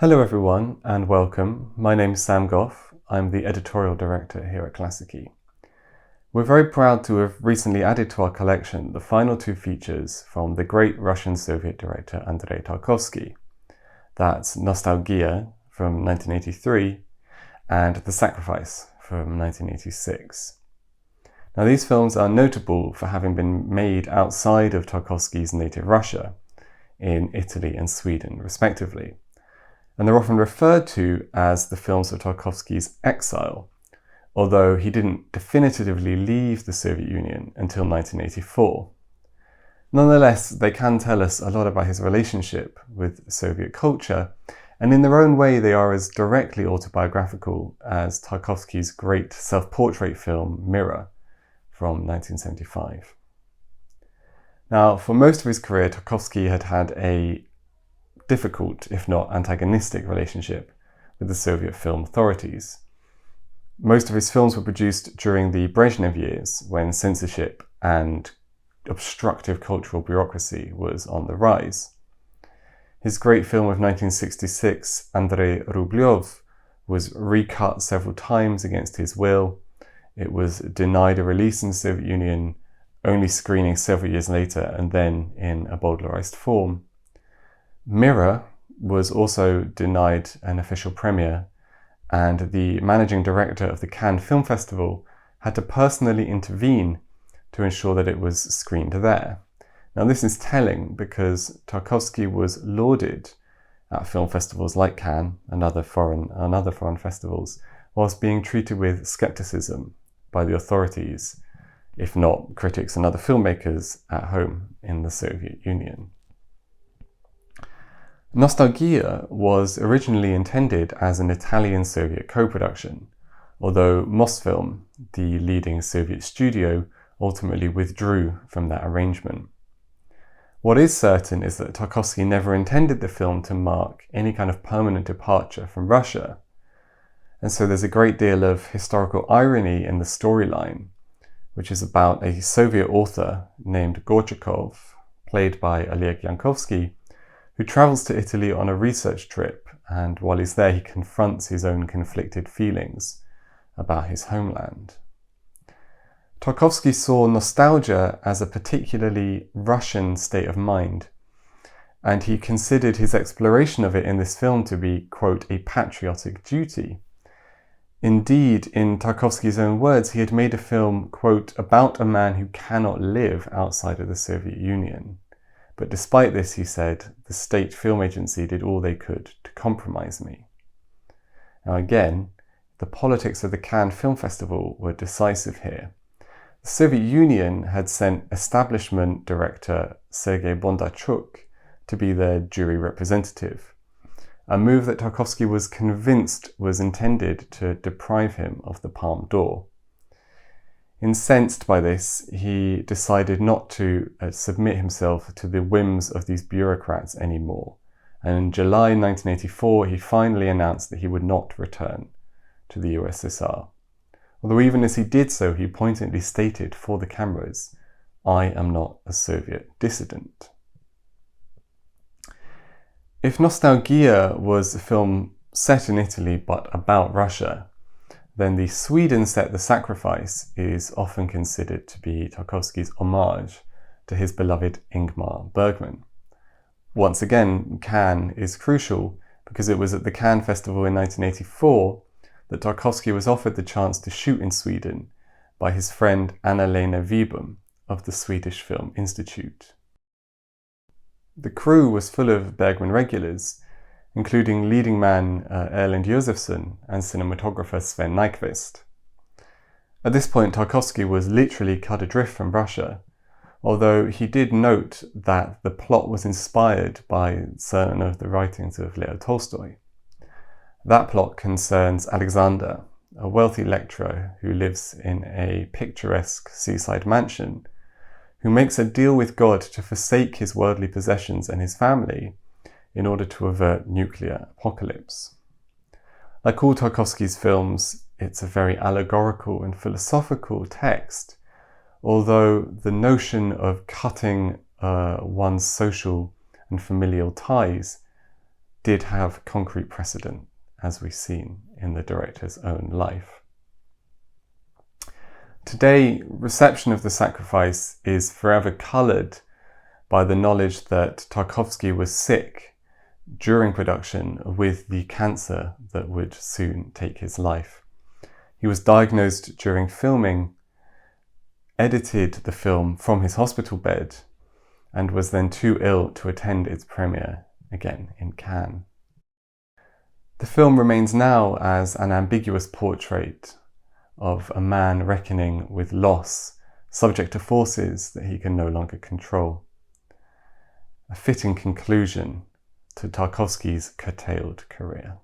Hello everyone and welcome. My name is Sam Goff. I'm the editorial director here at Klassiki. We're very proud to have recently added to our collection the final two features from the great Russian Soviet director Andrei Tarkovsky. That's Nostalghia from 1983 and The Sacrifice from 1986. Now these films are notable for having been made outside of Tarkovsky's native Russia, in Italy and Sweden respectively. And they're often referred to as the films of Tarkovsky's Exile, although he didn't definitively leave the Soviet Union until 1984. Nonetheless, they can tell us a lot about his relationship with Soviet culture, and in their own way they are as directly autobiographical as Tarkovsky's great self-portrait film Mirror from 1975. Now, for most of his career, Tarkovsky had had a difficult, if not antagonistic, relationship with the Soviet film authorities. Most of his films were produced during the Brezhnev years, when censorship and obstructive cultural bureaucracy was on the rise. His great film of 1966, Andrei Rublev, was recut several times against his will. It was denied a release in the Soviet Union, only screening several years later and then in a bowdlerized form. Mirror was also denied an official premiere, and the managing director of the Cannes Film Festival had to personally intervene to ensure that it was screened there. Now this is telling because Tarkovsky was lauded at film festivals like Cannes and other foreign festivals, whilst being treated with skepticism by the authorities, if not critics and other filmmakers at home in the Soviet Union. Nostalghia was originally intended as an Italian-Soviet co-production, although Mosfilm, the leading Soviet studio, ultimately withdrew from that arrangement. What is certain is that Tarkovsky never intended the film to mark any kind of permanent departure from Russia, and so there's a great deal of historical irony in the storyline, which is about a Soviet author named Gorchakov, played by Oleg Yankovsky, who travels to Italy on a research trip, and while he's there he confronts his own conflicted feelings about his homeland. Tarkovsky saw nostalgia as a particularly Russian state of mind, and he considered his exploration of it in this film to be, quote, a patriotic duty. Indeed, in Tarkovsky's own words, he had made a film, quote, about a man who cannot live outside of the Soviet Union. But despite this, he said, the state film agency did all they could to compromise me. Now again, the politics of the Cannes Film Festival were decisive here. The Soviet Union had sent establishment director Sergei Bondarchuk to be their jury representative, a move that Tarkovsky was convinced was intended to deprive him of the Palme d'Or. Incensed by this, he decided not to submit himself to the whims of these bureaucrats anymore, and in July 1984 he finally announced that he would not return to the USSR. Although even as he did so, he pointedly stated for the cameras, "I am not a Soviet dissident." If Nostalghia was a film set in Italy but about Russia, then the Sweden set The Sacrifice is often considered to be Tarkovsky's homage to his beloved Ingmar Bergman. Once again, Cannes is crucial because it was at the Cannes Festival in 1984 that Tarkovsky was offered the chance to shoot in Sweden by his friend Anna-Lena Wibum of the Swedish Film Institute. The crew was full of Bergman regulars, including leading man Erland Josephson and cinematographer Sven Nykvist. At this point, Tarkovsky was literally cut adrift from Russia, although he did note that the plot was inspired by certain of the writings of Leo Tolstoy. That plot concerns Alexander, a wealthy lecturer who lives in a picturesque seaside mansion, who makes a deal with God to forsake his worldly possessions and his family in order to avert nuclear apocalypse. Like all Tarkovsky's films, it's a very allegorical and philosophical text, although the notion of cutting one's social and familial ties did have concrete precedent, as we've seen in the director's own life. Today, reception of The Sacrifice is forever coloured by the knowledge that Tarkovsky was sick during production with the cancer that would soon take his life. He was diagnosed during filming, edited the film from his hospital bed, and was then too ill to attend its premiere, again in Cannes. The film remains now as an ambiguous portrait of a man reckoning with loss, subject to forces that he can no longer control. A fitting conclusion to Tarkovsky's curtailed career.